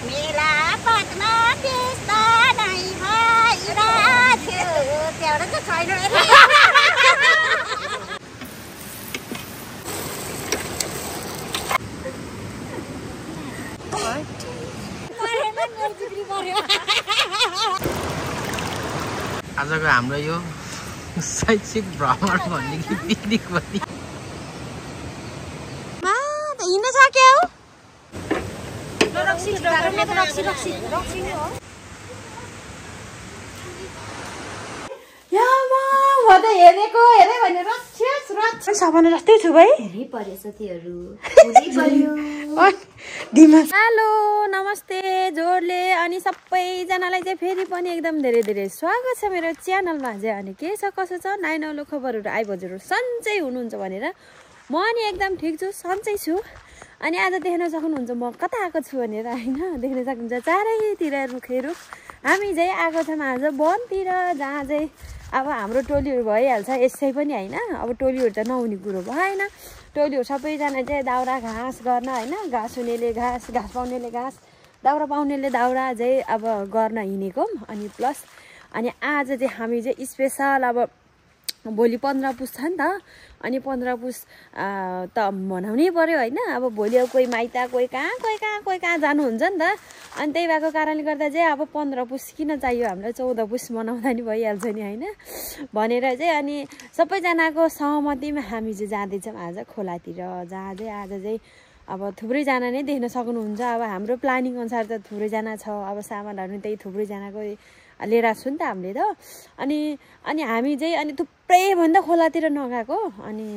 मेला पत्मा त्यस्ता नै भइरहेथ्यो त्यहाँबाट चाहिँ छैन आजको हाम्रो यो शैक्षिक भ्रमण भन्ने कि पिकनिक भन्ने हिँड्न सक्यो सपना जस्तै छु भाइ। हेलो नमस्ते जोडले अनि सबैजनालाई चाहिँ फेरि पनि एकदम धेरै धेरै स्वागत छ मेरो च्यानलमा चाहिँ। अनि के छ कसो छ नयाँ नौलो खबरहरू आइबजहरू सन्चै हुनुहुन्छ भनेर म अनि एकदम ठिक छु, सन्चै छु। अनि आज देख्न सक्नुहुन्छ म कता आएको छु भनेर होइन, देख्न सक्नुहुन्छ चारैतिर रुखै रुख। हामी चाहिँ आएको छौँ आज वनतिर, जहाँ चाहिँ अब हाम्रो टोलीहरू भइहाल्छ यसै पनि होइन। अब टोलीहरू त नहुने कुरो भएन, टोलीहरू सबैजना चाहिँ दाउरा घाँस गर्न होइन, घाँस हुनेले घाँस, घाँस पाउनेले घाँस, दाउरा पाउनेले दाउरा चाहिँ अब गर्न हिँडेको। अनि प्लस अनि आज चाहिँ हामी चाहिँ स्पेसल अब भोलि 15 पुस छ नि त। अनि 15 पुस त मनाउनै पर्यो होइन। अब भोलि अब कोही माइत कोही कहाँ जानुहुन्छ नि त। अनि त्यही भएको कारणले गर्दा चाहिँ अब 15 पुस किन चाहियो हामीलाई, 14 पुस मनाउँदा नि भइहाल्छ नि होइन भनेर चाहिँ। अनि सबैजनाको सहमतिमा हामी चाहिँ जाँदैछौँ आज खोलातिर, जहाँ चाहिँ आज चाहिँ अब थुप्रैजना नै देख्न सक्नुहुन्छ। अब हाम्रो प्लानिङ अनुसार त थुप्रैजना छ, अब सामानहरू त्यही थुप्रैजनाको लिएर आएको छु नि त हामीले त। अनि हामी चाहिँ अनि थुप्रैभन्दा खोलातिर नगएको। अनि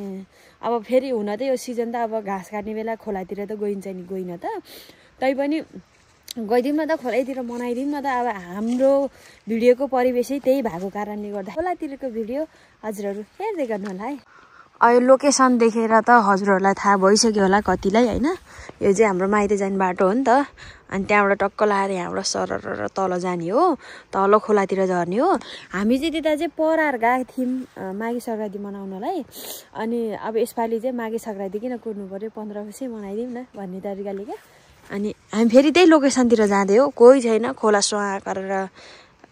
अब फेरि हुन त यो सिजन त अब घाँस काट्ने बेला खोलातिर त गइन्छ नि, गइन त तैपनि गइदिउँ न त खोलातिर मनाइदिउँ न त। अब हाम्रो भिडियोको परिवेशै त्यही भएको कारणले गर्दा खोलातिरको भिडियो हजुरहरू हेर्दै गर्नु होला है। यो लोकेसन देखेर त हजुरहरूलाई थाहा भइसक्यो होला कतिलाई होइन। यो चाहिँ हाम्रो माइत जाने बाटो हो नि त। अनि त्यहाँबाट टक्क लाएर यहाँबाट सरर तल जाने हो, तल खोलातिर झर्ने हो। हामी चाहिँ त्यता चाहिँ परार गएको थियौँ माघे सङ्क्रान्ति मनाउनलाई। अनि अब यसपालि चाहिँ माघे सङ्क्रान्ति किन कुर्नु पऱ्यो, 15 पुसै मनाइदिउँ न भन्ने तरिकाले क्या। अनि हामी फेरि त्यही लोकेसनतिर जाँदै हो, कोही छैन, खोला सुहा गरेर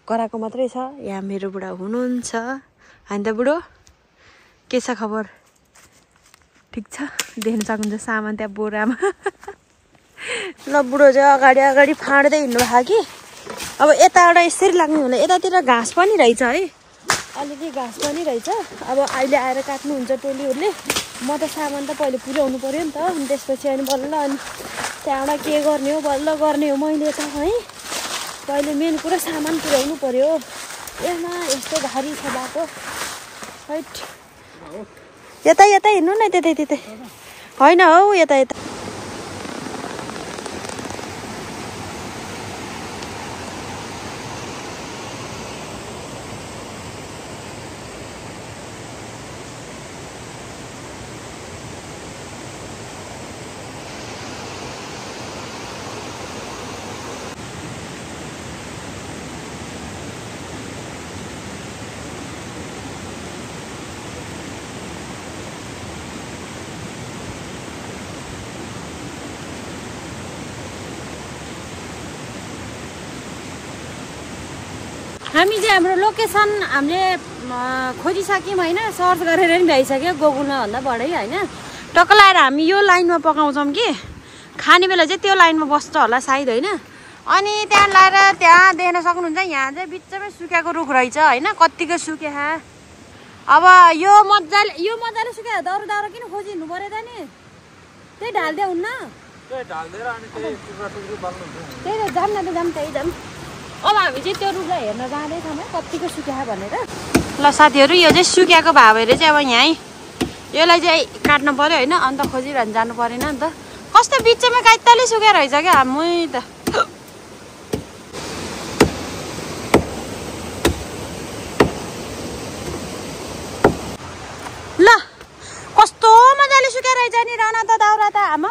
कराएको मात्रै छ। यहाँ मेरो बुढा हुनुहुन्छ होइन त बुढो, के छ खबर? ठिक छ, देख्न सक्नुहुन्छ सामान त्यहाँ बोरामा। ल बुढो चाहिँ अगाडि फाँड्दै हिँड्नु भएको कि। अब यताबाट यसरी लाग्ने होला, यतातिर घाँस पनि रहेछ है, अलिअलि घाँस पनि रहेछ। अब अहिले आएर काट्नुहुन्छ टोलीहरूले, म त सामान त पहिले पुर्याउनु पऱ्यो नि त। अनि त्यसपछि अनि बल्ल अनि त्यहाँबाट के गर्ने हो बल्ल गर्ने हो मैले त है। पहिले मेन कुरा सामान पुर्याउनु पऱ्यो। एमा यस्तो भारी छ बाटो है। यता हिँड्नु न, त्यतै होइन हौ, यता हामी चाहिँ हाम्रो लोकेसन हामीले खोजिसक्यौँ होइन, सर्च गरेर नि भ्याइसक्यो गुगलमा भन्दा बढी होइन। टक्क लाएर हामी यो लाइनमा पकाउँछौँ कि खाने बेला चाहिँ त्यो लाइनमा बस्छ होला सायद होइन। अनि त्यहाँ लाएर त्यहाँ देख्न सक्नुहुन्छ यहाँ चाहिँ बिचमै सुकेको रुख रहेछ होइन, कत्तिको सुके। अब यो मजाले सुक्यो त अरू दाउरा किन खोजिहिँड्नु पऱ्यो त नि, त्यही ढाल्दै हुन्न त्यही त जाम न त जाम, त्यही जाम। अब हामी चाहिँ त्यो रुखलाई हेर्न जाँदैछौँ है कत्तिको सुक्या भनेर। ल साथीहरू यो चाहिँ सुक्याएको भए भएर चाहिँ अब यहीँ यसलाई चाहिँ काट्नु पऱ्यो होइन, अन्त खोजिरहनु जानु परेन नि त। कस्तो बिचमा काइत्ताले सुक्या रहेछ क्या हामी त। ल कस्तो मजाले सुक्या रहेछ नि राना त दाउरा त। आमा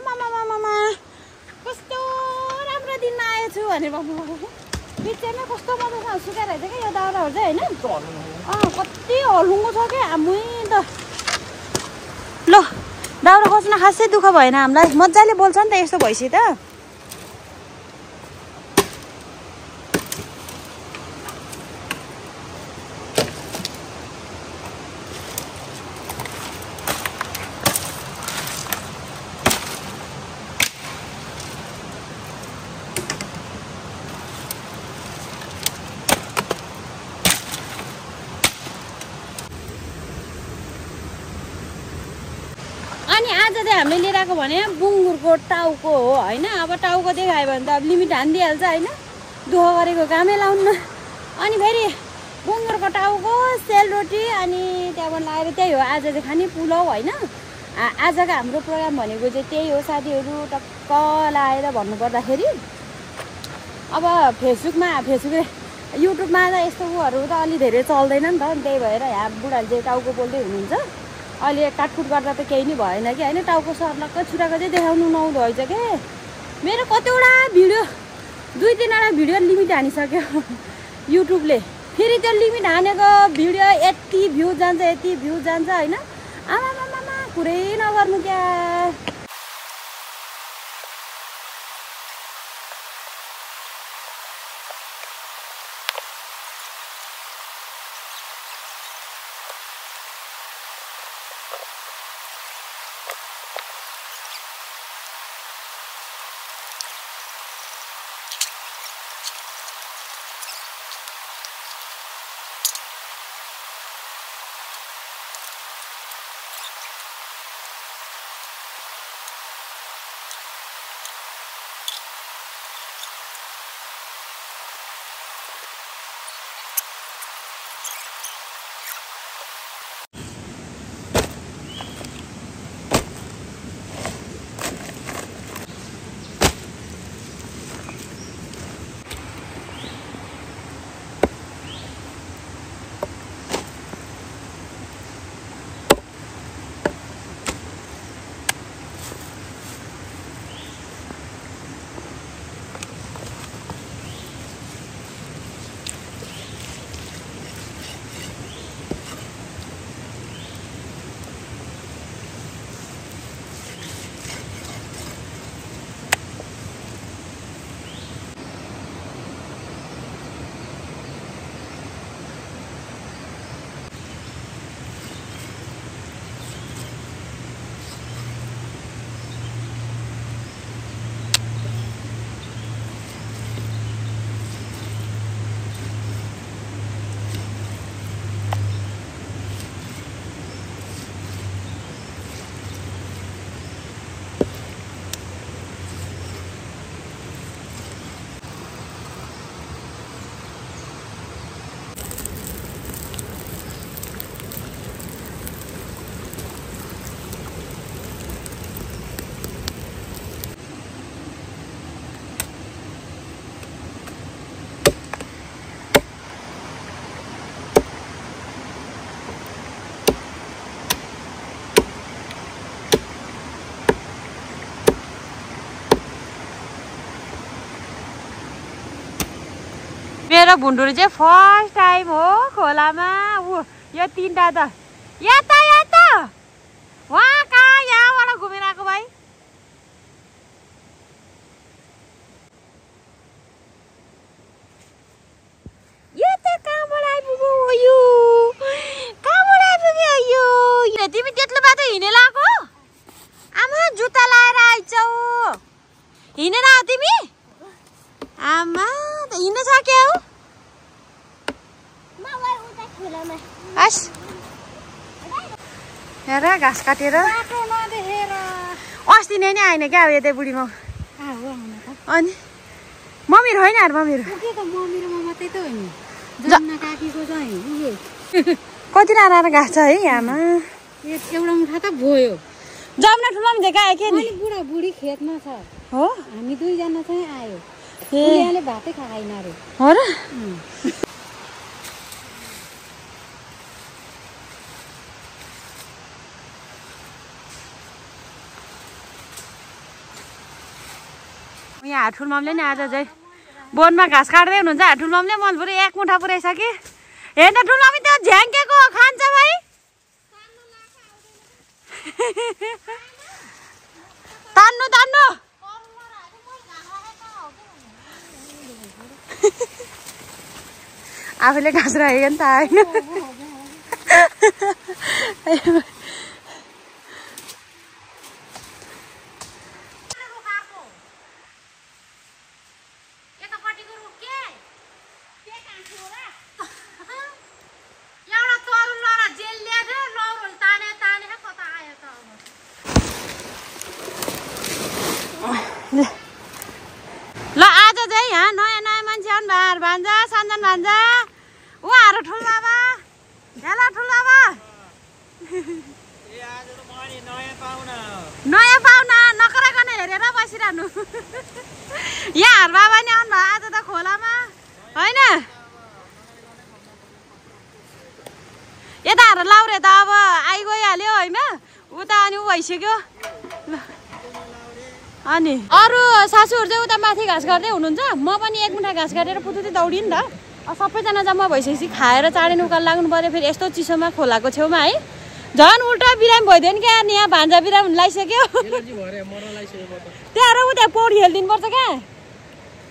कस्तो राम्रो दिनमा आएछु भनेर बिचमा कस्तो मजासँग सुक्या रहेछ क्या यो दाउराहरू चाहिँ होइन। कति हलुङ्गो छ क्या हामी त। ल दाउरा खोज्न खासै दुःख भएन हामीलाई, मजाले बोल्छ नि त यस्तो भइसक्यो त। चाहिँ हामीले लिएर आएको भने बुङ्गुरको टाउको हो होइन। अब टाउको देखायो भने त अब लिमिट हानिदिइहाल्छ होइन, दुःख गरेको कामै लाउन्न। अनि फेरि बुङ्गुरको टाउको सेलरोटी अनि त्यहाँबाट लगाएर त्यही हो आज चाहिँ खाने पुलाउ होइन। आजको हाम्रो प्रोग्राम भनेको चाहिँ त्यही हो साथीहरू। टक्क लगाएर भन्नुपर्दाखेरि अब फेसबुक युट्युबमा त यस्तो उहरू त अलि धेरै चल्दैन नि त, त्यही भएर यहाँ बुढाले चाहिँ टाउको बोल्दै हुनुहुन्छ। अहिले काटकुट गर्दा त केही नै भएन कि होइन, टाउको सर्लक्क छुटाएको चाहिँ देखाउनु नआउँदो रहेछ के। मेरो कतिवटा भिडियो 2-3वटा भिडियो लिमिट हानिसक्यो युट्युबले। फेरि त्यो लिमिट हानेको भिडियो यति भ्यू जान्छ होइन। आमामामा कुरै नगर्नु क्या। मेरो भुन्डुरी चाहिँ फर्स्ट टाइम हो खोलामा। ऊ यो 3टा त या वहाँ कहाँ यहाँबाट घुमेर आएको भाइ। यो त कहाँबाट आइपुग्यो यो, कहाँबाट आइपुग्यो यो। तिमी त्यत्रो बाटो हिँडेर आएको? आमा जुत्ता लाएर आइछौ, हिँडेर आऊ तिमी? आमा हिँड्न सक्यौ? हस् हेर घाँस काटेर अस्ति नै आएन क्या यतै बुढीमा। अनि मम्मीहरू होइन यार, मम्मीहरू कति राम्रा घाँस छ है यहाँमा। एउटा मुठा त भयो। जमुना ठुलो पनि देखा के नि बुढा बुढी खेतमा छ हो। हामी 2जना चाहिँ आयो, बुढियाले भातै खाएन रे हो र। यहाँ हाठुल मामले नि आज चाहिँ बोनमा घाँस काट्दै हुनुहुन्छ। हाठुल मामले मन पुरै 1 मुठा पुऱ्याइसके। हेर्न ठुल मामी त्यो झ्याङ्केको खान्छ भाइ। तान्नु आफूले घाँस राखेको नि त होइन। ल आज चाहिँ यहाँ नयाँ नयाँ मान्छे आउनु भार भान्जा सञ्जन भान्जा उहाँहरू ठुल बाबा हेलो ठुल बाबा नयाँ पाहुना नकराकन हेरेर बसिरहनु यहाँ बाबा नि आउनु भयो आज त खोलामा होइन यताहरू लाउरे त अब आइगइहाल्यो होइन उता अनि ऊ भइसक्यो अनि अरू सासूहरू चाहिँ उता माथि घाँस काट्दै हुनुहुन्छ म पनि एक मुठा घाँस काटेर पुतुती दौडिन त सबैजना जम्मा भइसकेपछि खाएर चाँडै उकालो लाग्नु पर्यो फेरि यस्तो चिसोमा खोलाको छेउमा है झन् उल्टा बिरामी भइदियो नि क्या यहाँ भान्जा बिरामी लगाइसक्यो त्यहाँ र ऊ त्यहाँ पौडी खेलिदिनुपर्छ क्या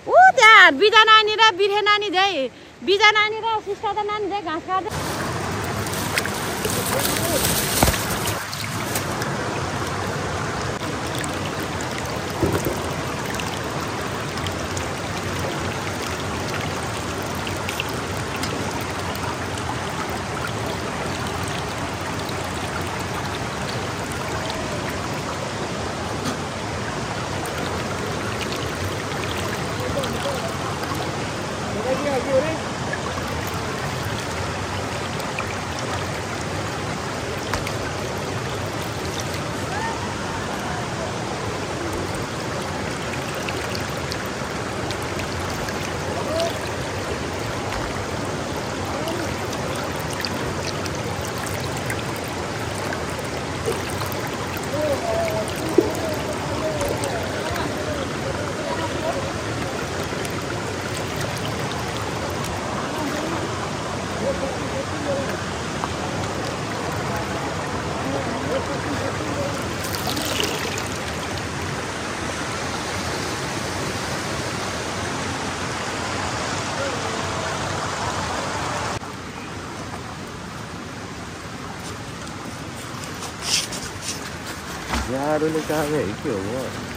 ऊ त्यहाँ बिजा नानी र बिर्खे नानी चाहिँ बिजा नानी र सिस्टाता नानी चाहिँ घाँस काट्दै जाडोले काभे के हो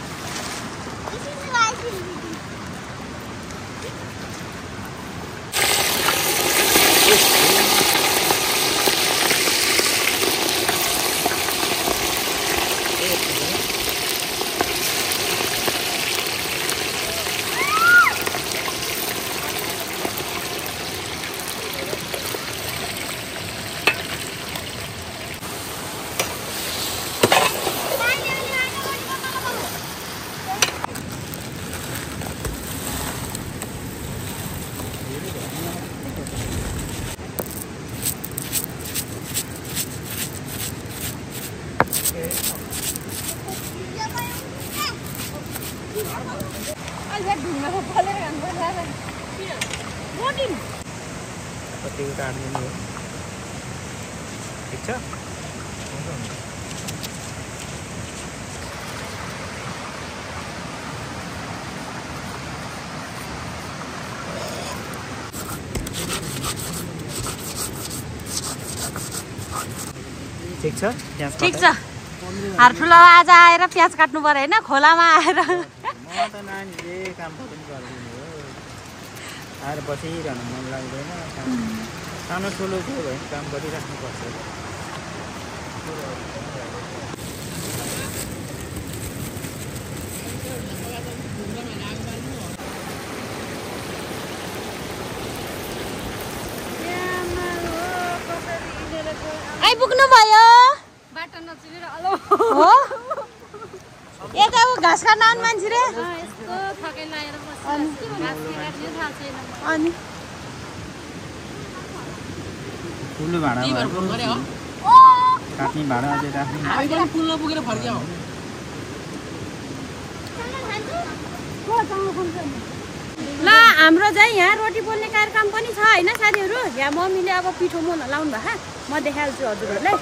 कतिको काट्नु हो ठिक छ ठिक छ ठिक छ ठुलो आज आएर प्याज काट्नु पर्यो होइन खोलामा आएर म त नानीले काम पनि गर्दिनु हो आएर बसिरहनु मन लाग्दैन सानो ठुलो के भयो भने काम गरिराख्नुपर्छ आइपुग्नु भयो बाटो नचिनेर अलो हो यता ऊ घाँस काट्न आउनु मान्छे रे यस्तो थकै लागेर बस्छु घाँस काट्ने थाहा छैन अनि ठुलो भाडा काट्ने भाडा अझै राख्ने पुलमा पुगेर फर्क्या हो ल हाम्रो चाहिँ यहाँ रोटी पोल्ने कार्यक्रम पनि छ होइन साथीहरू यहाँ मम्मीले अब पिठो मोल लाउनु भएको म देखाइहाल्छु हजुरहरूलाई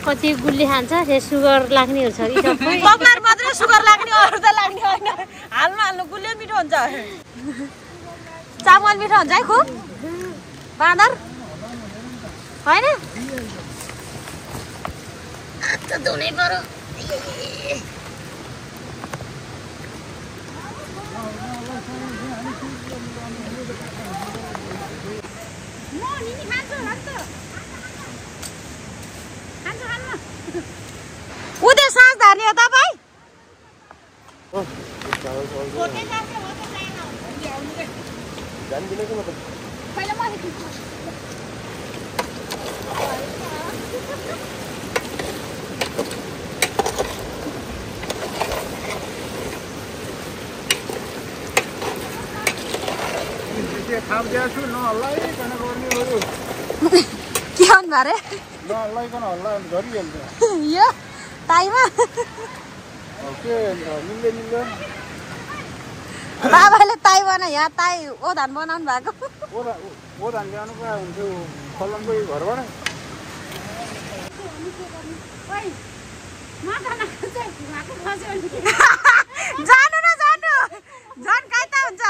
कति गुल्ली खान्छ त्यो सुगर लाग्नेहरू छ कि सबै बगलार मात्रै सुगर लाग्ने अरू त लाग्ने होइन हाल्नु गुलियो मिठो हुन्छ चामल मिठो हुन्छ है खुब बाँदर होइन धुनै पर्यो उदय साँझ धार्ने हो तपाईँ के भन्नु अरे नहल्लाइकन हल्ला झरिहाल्छ यो ताईमा के मिल्दै बाबाले ताई बना यहाँ ताई ओधान बनाउनु भएको ओधान ल्याउनु पो हुन्थ्यो फलमकै घरबाट जानु न जानु झन् काइता हुन्छ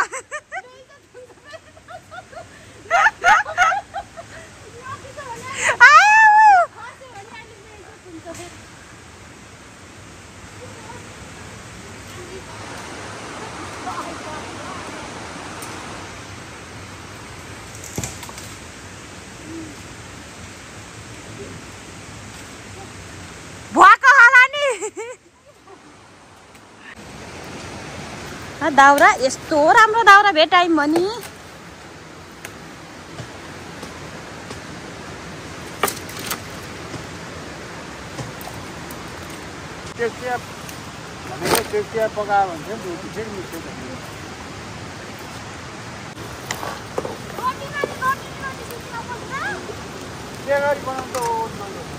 भुवाको होला नि दाउरा यस्तो राम्रो दाउरा भेटायौँ भने टेक्सिया पकायो भने चाहिँ रोटी फेरि मिठो के गरी बनाउँछ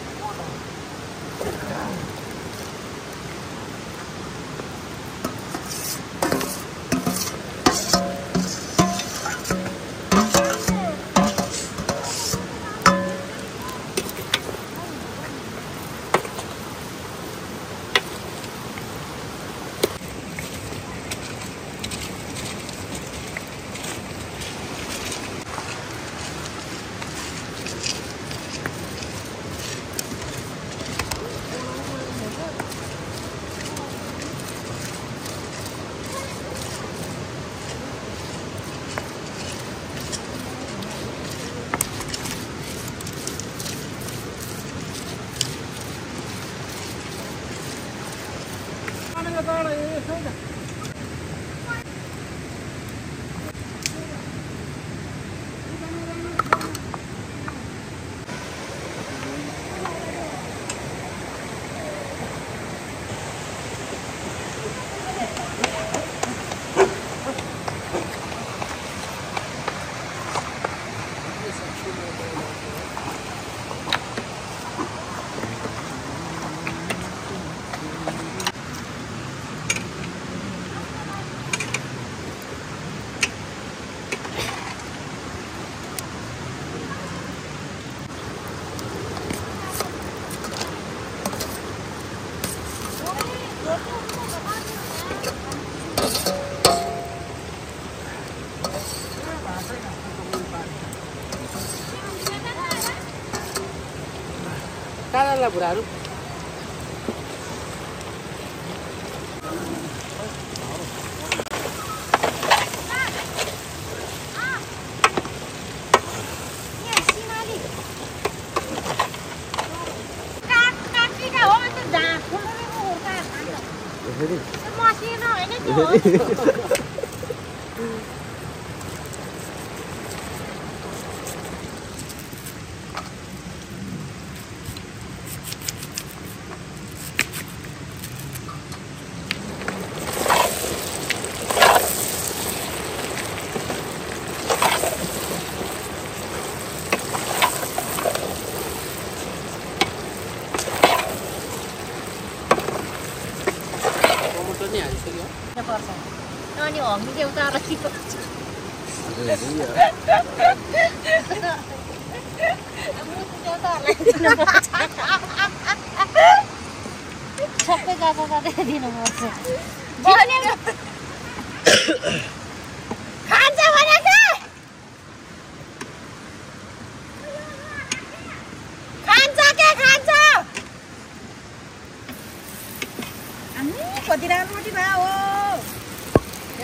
काला बुढाहरू अनि हामी देउता सबै गाजा दिनुपर्छ खान्छ भने कति राम्रो रोटी भयो हो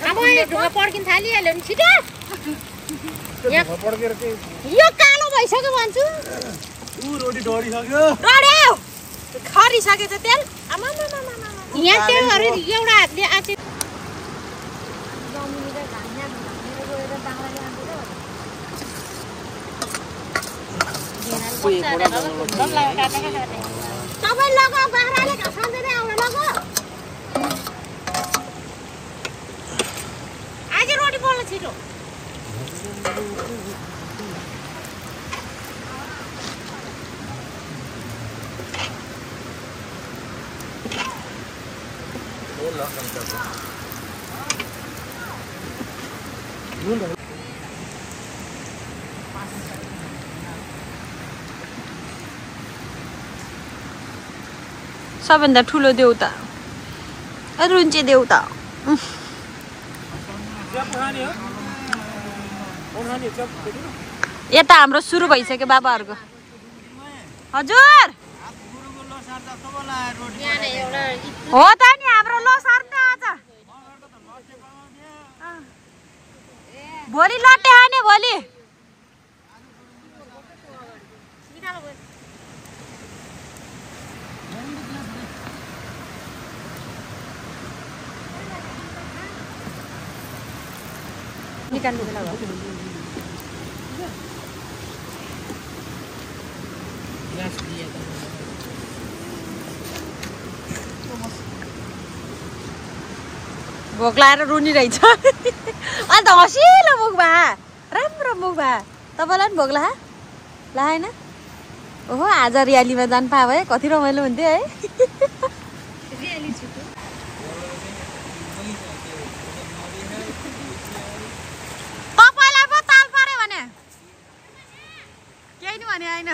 अब ढुङ्गा पड्किन थालिहाल्यो नि छिटो पड्केर चाहिँ यो कालो भइसक्यो भन्छु रोटी डढिसक्यो डढ्यो खरिसकेछ तेल यहाँ तेलहरू एउटा हातले आचे तपाईँ लग बाख्राले खसाउँदै आउनु लग आज रोटी पोल्नु छिटो सबभन्दा ठुलो देउता रुन्चे देउता यता हाम्रो सुरु भइसक्यो बाबाहरूको हजुर हो त नि हाम्रो लोसार नि आज भोलि लट्टे हाने भोलि निकाल्नु बेला भयो भोक लाएर रुनिरहेछ अन्त हसिलो मुख भा राम्रो मुख भा तपाईँलाई पनि भोक ला होइन ओहो आज रियालीमा जानु पायो है कति रमाइलो हुन्थ्यो है तपाईँलाई पो ताल पार्यो भने केही नि भने होइन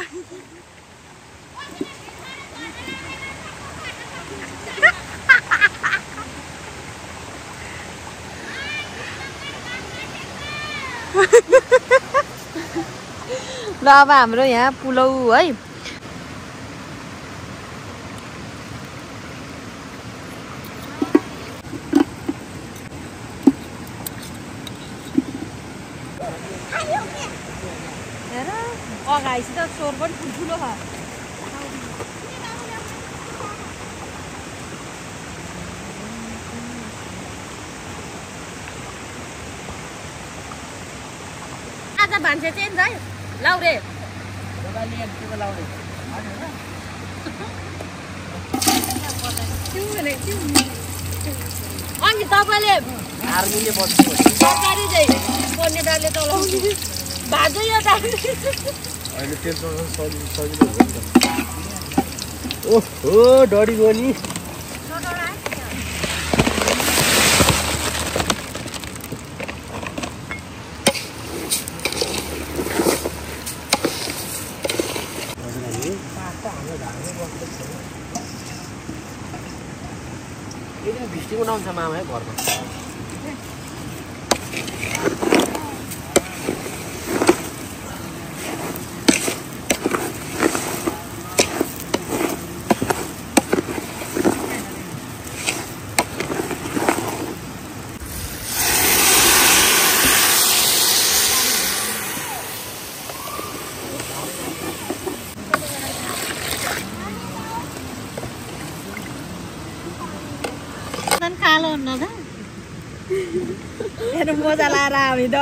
ल अब हाम्रो यहाँ पुलाउ है हेर अगाइसित स्वर पनि ठुल्ठुलो छ आज भान्से चेन्ज है लाउरे अनि तपाईँले तरकारी चाहिँ पर्ने दालले चलाउनु भाजो यो दाल ओहो डढी गयो नि भिस्टी बनाउँछ मामा घरमा कालो हुन्न त हेर्नु मजा लाएर हामी त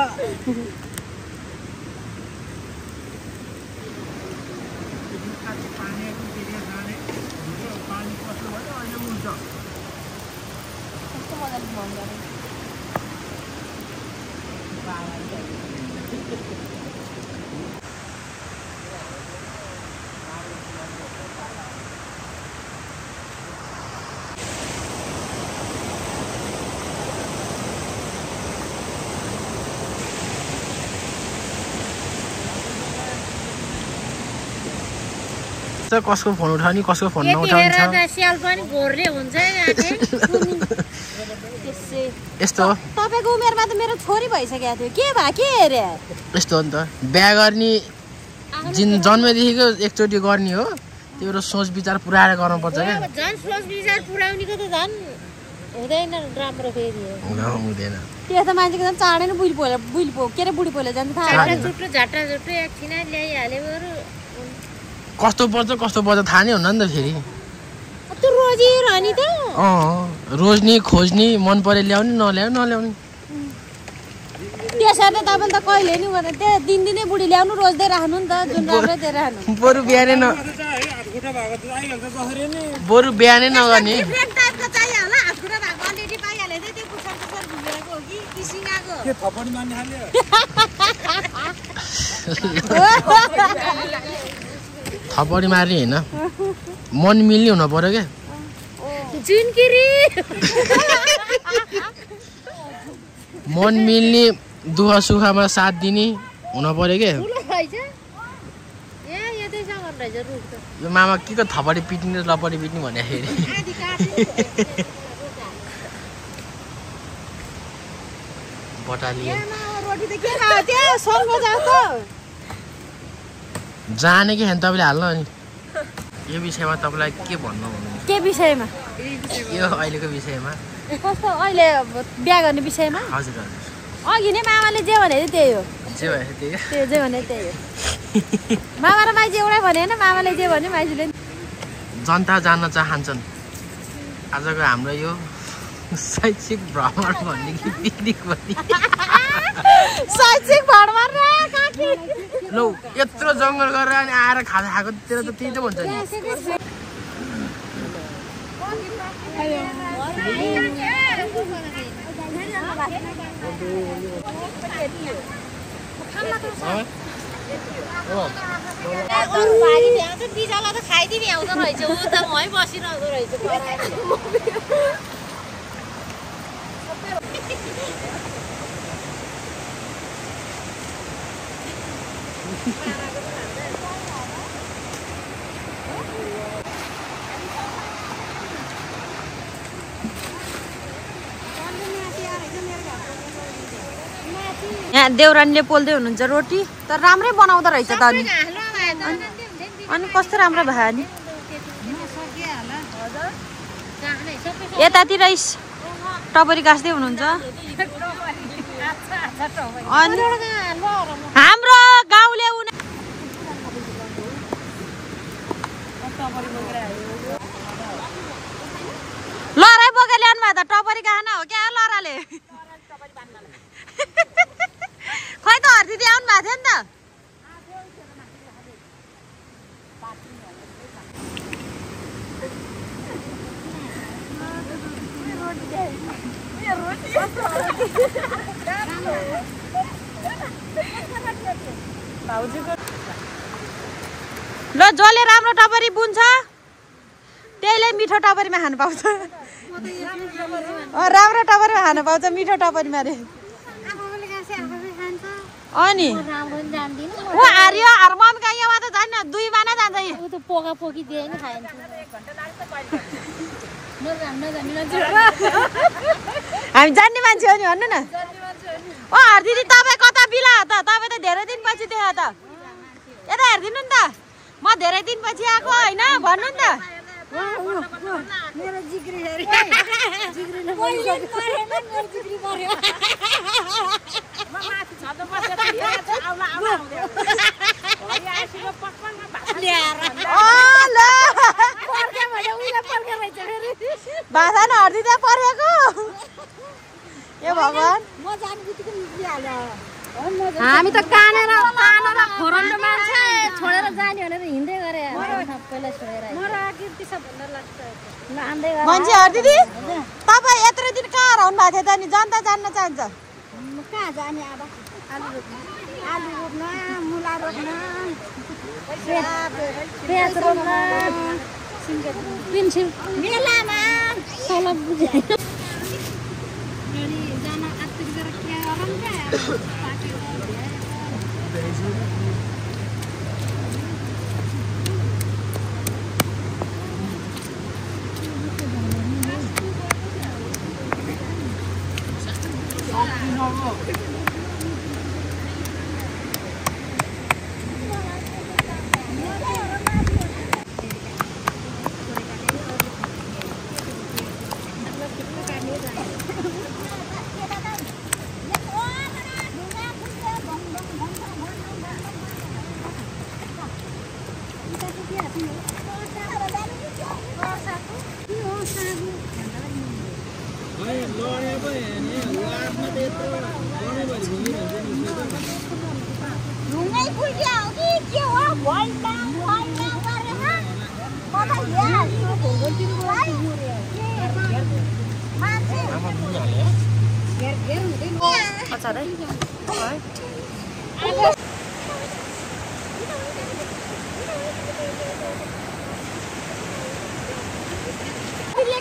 कसको फोन उठाउने कसको फोन नउठाउँछ स्याल पनि घोर्ले हुन्छ यस्तो हो तपाईँको उमेरमा त मेरो छोरी भइसकेको थियो के भा के हेरे यस्तो हो नि त बिहा गर्ने जन्मेदेखिको एकचोटि गर्ने हो त्यो सोच विचार पुऱ्याएर गर्नुपर्छ क्या झन् सोच विचार पुऱ्याउनेको त झन् हुँदैन राम्रो फेरि हुँदैन त्यस्तो मान्छेको त चाँडै नै बुढी के अरे बुढी पहिला जान्छ थाहा झट्टा झुट्टो एकछिन ल्याइहाल्यो बरु कस्तो पर्छ थाहा नै हुन्न नि त फेरि त्यो रोजिएर हो नि त रोज्ने खोज्ने मन परे ल्याउने नल्याउने त्यसरी त तपाईँले त कहिले नि गर्नु त्यो दिनदिनै बुढी ल्याउनु रोज्दै राख्नु नि त जुन राम्रो त्यो राख्नु बरु बिहानै नगर्ने टाइपको चाहियो होला हातखुट्टा भएको अलरेडी पाइहाल्यो त्यो पुछर घुमेको हो कि किसिङाको थपडी मार्ने होइन मन मिल्ने हुन पर्यो क्या जिनकिरी मन मिल्ने दुःख सुखमा साथ दिने हुन पर्यो क्या यो मामा के को थपडी पिट्ने लपडी पिट्ने भन्दाखेरि बटालियन जाने कि तपाईँले हाल्नु अनि यो विषयमा तपाईँलाई के भन्नु के विषयमा यो अहिलेको विषयमा कस्तो अहिले बिहा गर्ने विषयमा हजुर अघि नै मामाले जे भने त्यही हो जे भयो त्यही जे भने त्यही हो मामा र माइजी एउटै भने होइन मामाले जे भन्यो माइजीले जनता जान्न चाहन्छन् आजको हाम्रो यो शैक्षिक भ्रमण भन्ने कि पिकनिक भन्ने शैक्षिक भ्रमण लौ यत्रो जङ्गल गरेर अनि आएर खाजा खाएको तेरो त त्यही त भन्छ नि बिजालाई त खाइदिने आउँदो रहेछ ऊ त मै बसिरहँदो रहेछ यहाँ देउरानीले पोल्दै हुनुहुन्छ रोटी तर राम्रै बनाउँदो रहेछ त अनि कस्तो राम्रो भयो नि यतातिर टपरी गाँच्दै हुनुहुन्छ अनि हाम्रो गाउँले लराई बोकेर ल्याउनु भयो त टपरी खाना हो क्या लराले खै त हर्दिदी आउनु भएको थियो नि त ल जसले राम्रो टपरी बुन्छ त्यहीले मिठो टपरीमा खानु पाउँछ राम्रो टपरीमा खानु पाउँछ मिठो टपरीमा रे अनि ऊ हार्यो मम्मी कहाँ यहाँ त जान्न 2 माना जान्छ ऊ त पोका पोकी दिए नि खाइन्छ हामी जान्ने मान्छे हो नि भन्नु न ओ हर्दिदी तपाईँ कता बिला हो त तपाईँ त धेरै दिनपछि देख्यो त यता हेरिदिनु नि त म धेरै दिनपछि आएको होइन भन्नु नि त मेरो जिग्री भाषा न हर्दिँदै परेको ए भगवान हामी त कानेर खोरन्डो मान्छे छोडेर जाने भनेर हिँड्दै गरे सबैलाई छोडेर मान्छे हर्दिदी तपाईँ यत्रो दिन कहाँ रहनु भएको थियो त नि जनता जान्न चाहन्छ कहाँ जाने अब आलु रोप्न मुला रोप्न प्याज रोप्न पिन्सिल मेलामा तल बुझाइ जान आत्तिक गरेर के गरौँ ढुङ्गै पुग्यो कि के हो भोल्टाङ गरेर म त अचार है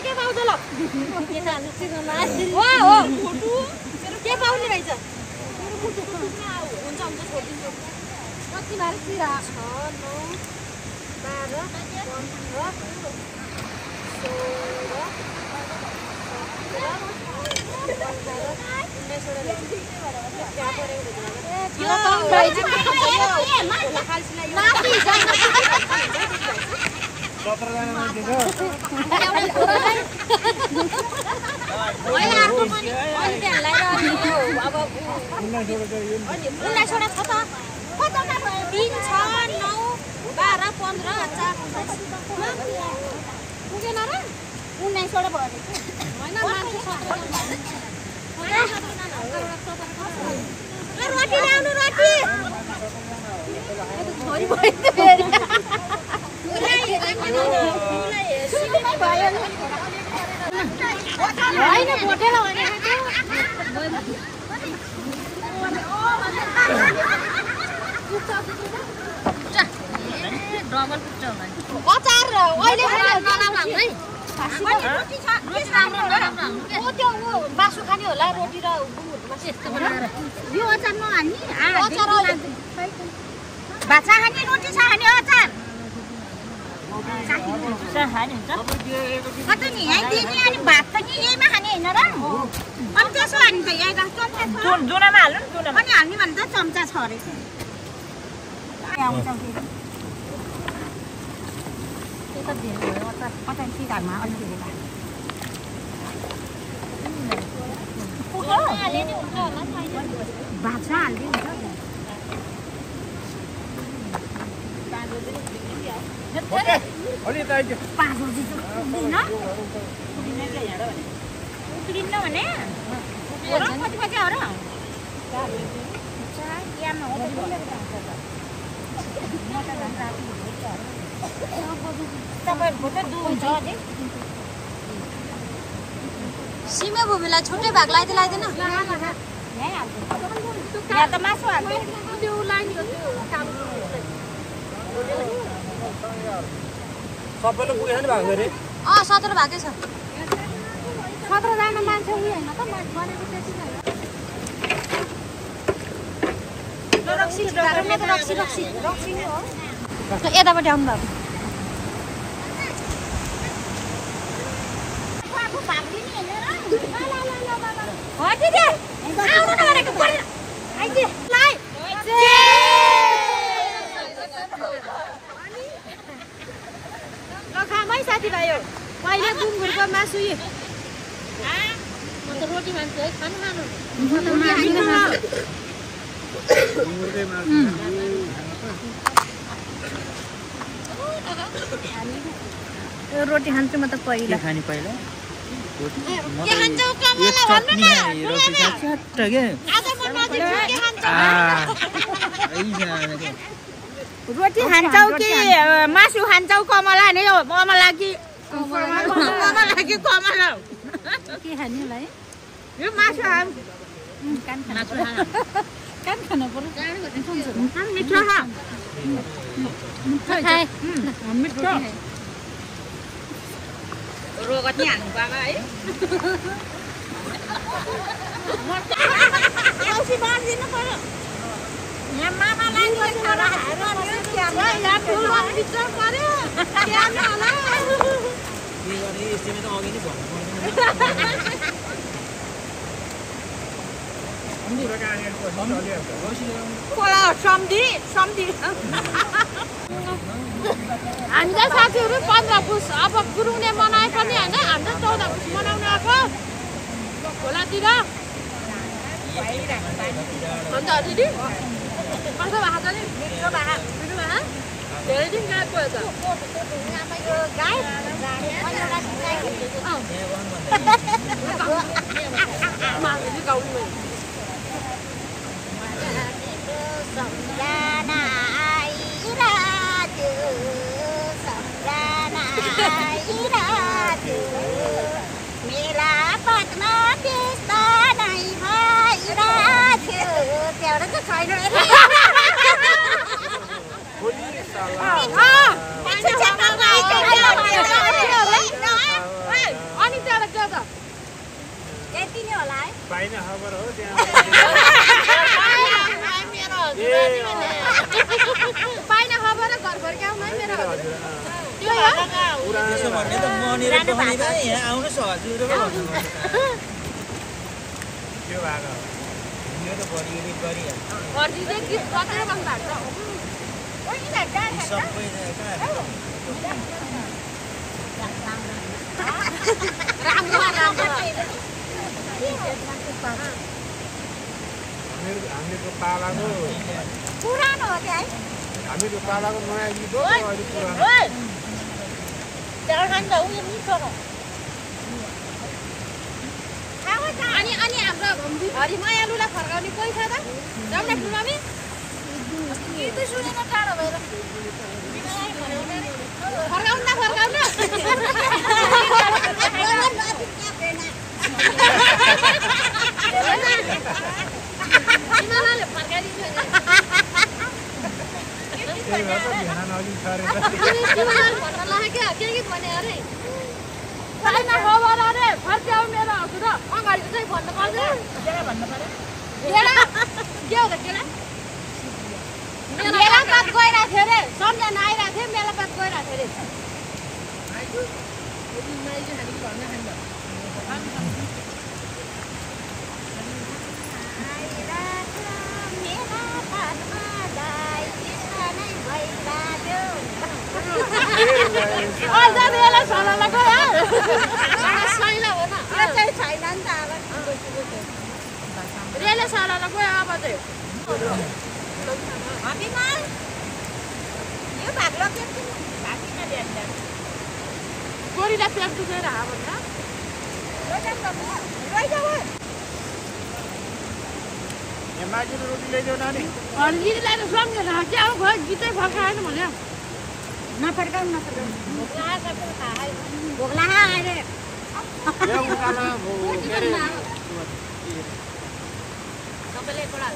के पाउँछ ल हो के पाउने रहेछ हुन्छ छोडिदिन्छु कति बार सिरा 6 9 रोटी ल्याउनु रोटी छोरी भयो फेरि होइन भोटेला डबल पुग्छ होला अचार अहिले मासु खाने होला रोटी र यो अचार नहाल्ने भात खाने रोटी छ खाने अचार नि यहीँ दिने अनि भात त नि यहीँमा खाने होइन र अनि त्यसो हाल्ने त यहीँ जुनामा हाल्नु अनि हाल्ने भने त चम्चा छ अरे भाषा हाल्दै हुन्छ उक्लिन्न भने कति बजी हो र सिमे भूमिलाई छुट्टै भाग लगाइदिँदैन यहाँ त मासु हाल्दै सबैले पुगेछ नि भाग गरे 17 भागै छ 17 जना मान्छे उयो हैन त भनेको त्यति नै रक्सी हो यतापट्टि आउनु भएको खामै साथीभाइ हो पहिले गुङ्गुरको मासु म त रोटी मान्छे है खानु रोटी खान्छु म त पहिला खाने पहिला के खान्छौ कमला भन्नु न रोटी खान्छौ कि मासु खान्छौ कमला नि कमला कि कमला के खाने होला है यो मासु खाम कान खानु पर्छ मिठो मिठो रोगती हाल्नु बाबा है औसी बाँधिदिनु पर्यो यहाँ मामालाई यहाँ फुलमा भित्र पर्यो हामीलाई साथीहरू 15 पुस अब गुरुङले मनाए पनि होइन हाम्रो 14 पुस मनाउनु आएको खोलातिर अन्त दिदी कसो भएको छ नि धेरै दिन गयो अनि त्यहाँ के त यति नै होला है पाइन खबर हो त्यहाँ पाइन खबर घर फर्काउनु है मेरो त्यसो भन्ने त मनेर पनि भाइ यहाँ आउनुस् हजुर भन्नुपर्छ त्यो भएको यो त बढी गरिहाल्छ गर्दिँदै गीत कतै बन्द भएको छ सबै राम्रो राम्रो हामीको पालाको पुरानो हो क्या है हामीको पालाको नयाँ गीत हो अहिले पुरानो अनि अनि हाम्रो हरिमायालुलाई फर्काउने कोही छ त जाउँ फुलमामी गीत सुनेर टाढो भएर फर्काउन हिमालयले फर्काइदिन्छ भन्न लाग्यो के भने अरे छैन खबर अरे फर्काउ मेरो हजुर अगाडिको चाहिँ भन्नु पर्छ भन्नु पर्यो के हो त मेलापात गइरहेको थियो अरे सम्झना आइरहेको थियो मेलापात गइरहेको थियो अरे रेला सलाला गयो छैन हो न अझै छैन नि त अब रेला सलाला गयो अब चाहिँ हामीमा यो भाग्लो के भागिन देख्छ गोरीलाई प्याक दुखेर हा भन्छ यहाँ मान्छेले रोटी ल्याइदेऊ नानी हल्लीलाई त सम्झेर के अब भयो गीतै फर्काएन भन्यो नफर्काउनु भोग्ला आएर यो उकालो सबैले कोडा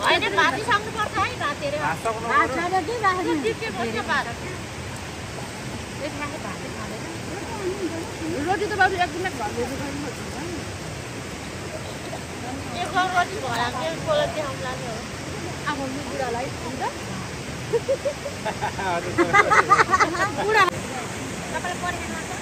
हैन भाती सक्नु पर्छ है भातेर भात खाँदा के राख्नु के भन्छ भात एक राखे भात खाँदैन रोटी त बाबु एक दिन घरले खानु पर्छ एक रोटी भरा के कोला देखाउन लाग्यो अब म बुढालाई हुन्छ बुढा तपाईले परेन मात्र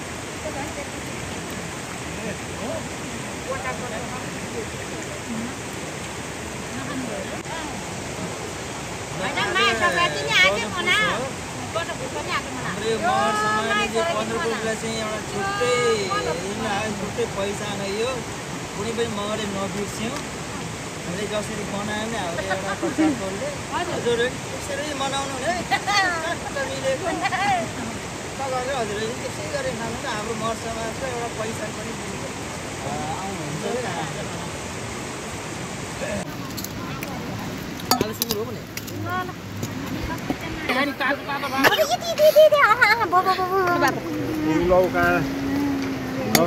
छुट्टै पैसा नै यो कुनै पनि मगरले नबिर्स्यौँ हामीले जसरी बनायो नि हाम्रो एउटा प्रचारकोले हजुर त्यसरी मनाउनु है मिलेको तपाईँहरूले हजुरले त्यसै गरेर खानु त हाम्रो मर्समा चाहिँ एउटा पैसा पनि आउनुहुन्छ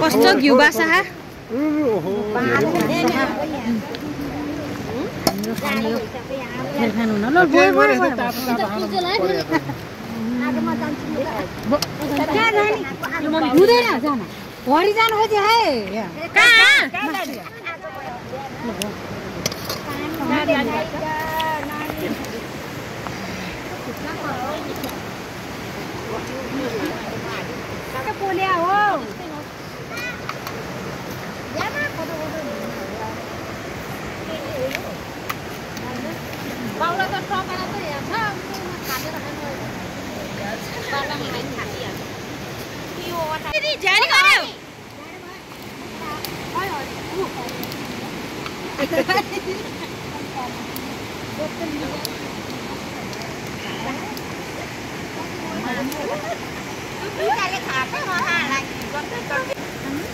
कस्तो घिउ बासा हुँदैन जान भरि जानु खोज्यो है पोलिया हो बाउला त टमाटर त हेर्छ खाँदै राख्नु बाउलामा खाइ खाइहाल्छ यो वटा दिदी झ्यारी गर्यो हाय हाय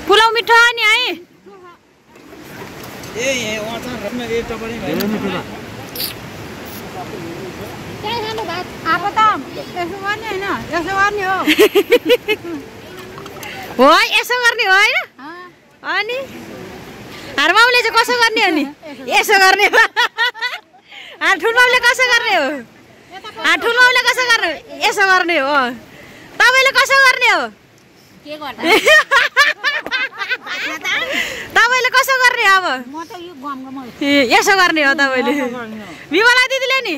पुलाउ मिठो नि है ए अचार घरमा ए टपरी भयो अब त यसो गर्ने होइन यसो गर्ने हो हो यसो गर्ने हो होइन अनि हरबाउले चाहिँ कसो गर्ने हो नि यसो गर्ने हो ठुलबाउले कसो गर्ने हो ठुलबाउले कसो गर्ने यसो गर्ने हो तपाईँले कसो गर्ने हो के गर्दा तपाईँले कसो गर्ने अब म त यो गमगम यसो गर्ने हो तपाईँले विमला दिदीले नि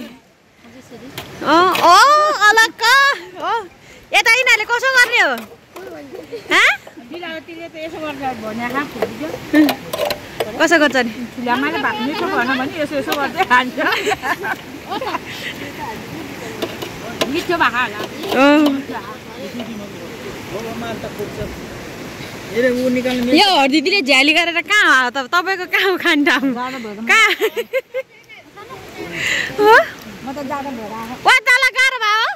अलग यता यिनीहरूले कसो गर्ने हो बिरालोले त यसो गर्दा भने कसो गर्छ नि ठुलामाले भात मिठो भएन भने यसो यसो गर्दै खान्छ मिठो भएको होला यो हर्दिदीले झ्याली गरेर कहाँ हो त तपाईँको कहाँ हो खाने ठाउँ कहाँ तल गाह्रो भयो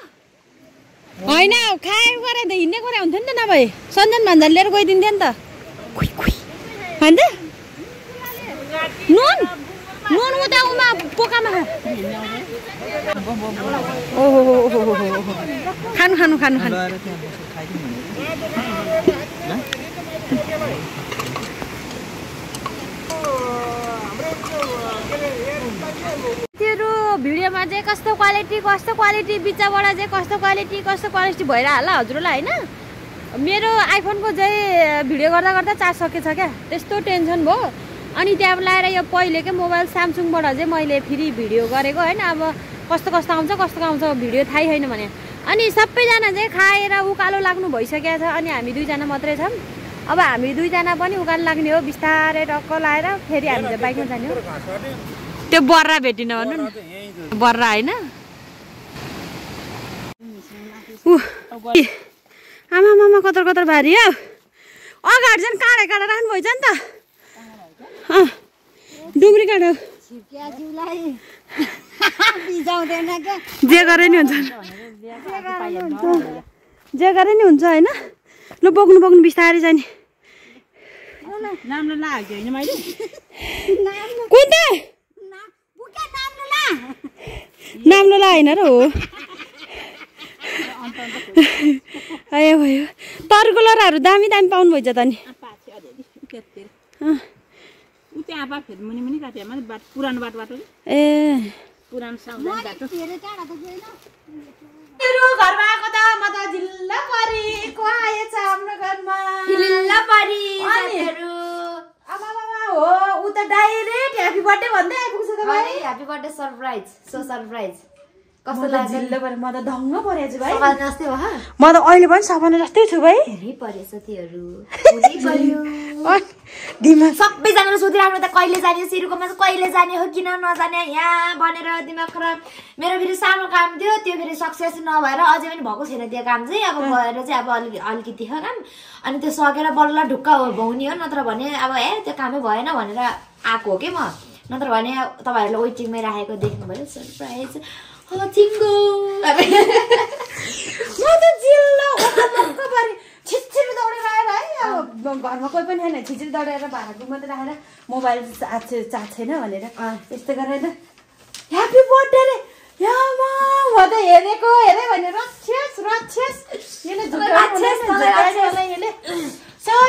होइन खाए गरे त हिँड्ने कुरा हुन्थ्यो नि त नभए सन्जन भन्जन लिएर गइदिन्थ्यो नि त होइन नुन नुन उता उमा पोकामा ओहो खानु खानु खानु खानु तेरो भिडियोमा चाहिँ कस्तो क्वालिटी बिचबाट चाहिँ कस्तो क्वालिटी भइरहला हजुरलाई होइन मेरो आइफोनको चाहिँ भिडियो गर्दा गर्दा चार्ज सकेछ क्या त्यस्तो टेन्सन भयो अनि त्यहाँ लाएर यो पहिलेकै मोबाइल स्यामसङबाट चाहिँ मैले फेरि भिडियो गरेको होइन अब कस्तो आउँछ भिडियो थाहै छैन भने अनि सबैजना चाहिँ खाएर उकालो लाग्नु भइसकेको छ अनि हामी दुईजना मात्रै छौँ अब हामी दुईजना पनि उकालो लाग्ने हो बिस्तारै टक्क लाएर फेरि हामी चाहिँ बाइकमा जाने हो त्यो बर्रा भेटिन भन्नु न बर्रा होइन आमा कतर भारी हो अगाडि चाहिँ काँडा राख्नु भएछ नि त डुब्री काँडा जे गरे नि हुन्छ होइन ल बोक्नु बिस्तारै जाने नाम्लो ला होइन र हो भयो तर्कुलरहरू दामी पाउनु भएछ त नि पुरानो बाटो ए पुरानो साउदान बाटो घरमा आएको त म त जिल्ला परी को आएछ हाम्रो घरमा जिल्ला परी हो उ त डाइरेक्ट ह्यापी बर्थडे भन्दै आइपुग्छ त भाइ ह्यापी बर्थडे सरप्राइज कस्तो लाग्छ जिल्ला परी म त ढङ्ग परेछु भाइ सपना जस्तै हो म त अहिले पनि सपना जस्तै छु भाइ धेरै परेछ तिहरू पुरै पर्यो दिमाग सबैजनाले सोधिराख्नु त कहिले जाने सिरुकोमा चाहिँ कहिले जाने हो किन नजाने यहाँ भनेर दिमाग खराब मेरो फेरि सानो काम थियो त्यो फेरि सक्सेस नभएर अझै पनि भएको छैन त्यो काम चाहिँ अब भएर चाहिँ अब अलिकति हो काम अनि त्यो सकेर बल्ल ढुक्क भौनी हो नत्र भने अब त्यो कामै भएन भनेर आएको हो कि म नत्र भने तपाईँहरूले वेटिङमै राखेको देख्नुभयो सरप्राइज चिङ्गो म त जिल्ला छिटछिटो दौडेर आएर है अब घरमा कोही पनि छैन छिटछिटो दौडेर भाँडाको मात्रै राखेर मोबाइल चार्ज छैन भनेर यस्तो गरेर ह्याप्पी बर्थडे रे म त हेरेको भने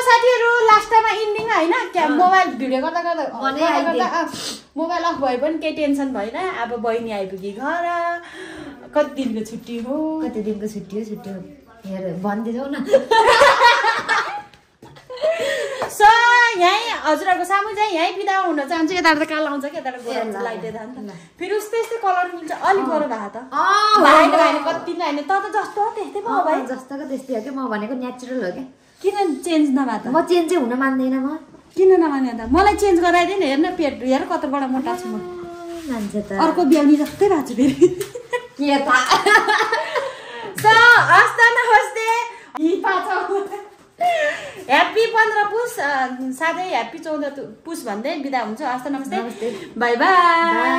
साथीहरू लास्टमा इन्डिङ होइन मोबाइल भिडियो गर्दा मोबाइल अफ भए पनि केही टेन्सन भएन अब बहिनी आइपुगी घर कति दिनको छुट्टी हो हेर भनिदिन्छौ न सो यहीँ हजुरहरूको सामु चाहिँ यहीँ बिदा हुन चाहन्छु यताबाट त कालो आउँछ कि यताबाट गोरा लाइटै जान्छ फेरि उस्तै कलर मिल्छ अलिक गोरो भएको त कति होइन त जस्तो त्यस्तै भयो भाइ जस्तोको त्यस्तै हो कि म भनेको नेचुरल हो कि किन चेन्ज नभए त म चेन्ज चाहिँ हुन मान्दैन म किन नमाने त मलाई चेन्ज गराइदिनु हेर्न पेट हेर कतिबाट मोटा छु म मान्छ त अर्को ब्याउनी जस्तै भएको छु फेरि के त हस्ता नहस्ते ह्याप्पी 15 पुस साथै ह्याप्पी 14 पुस भन्दै बिदा हुन्छ हस्त नमस्ते बाई बाई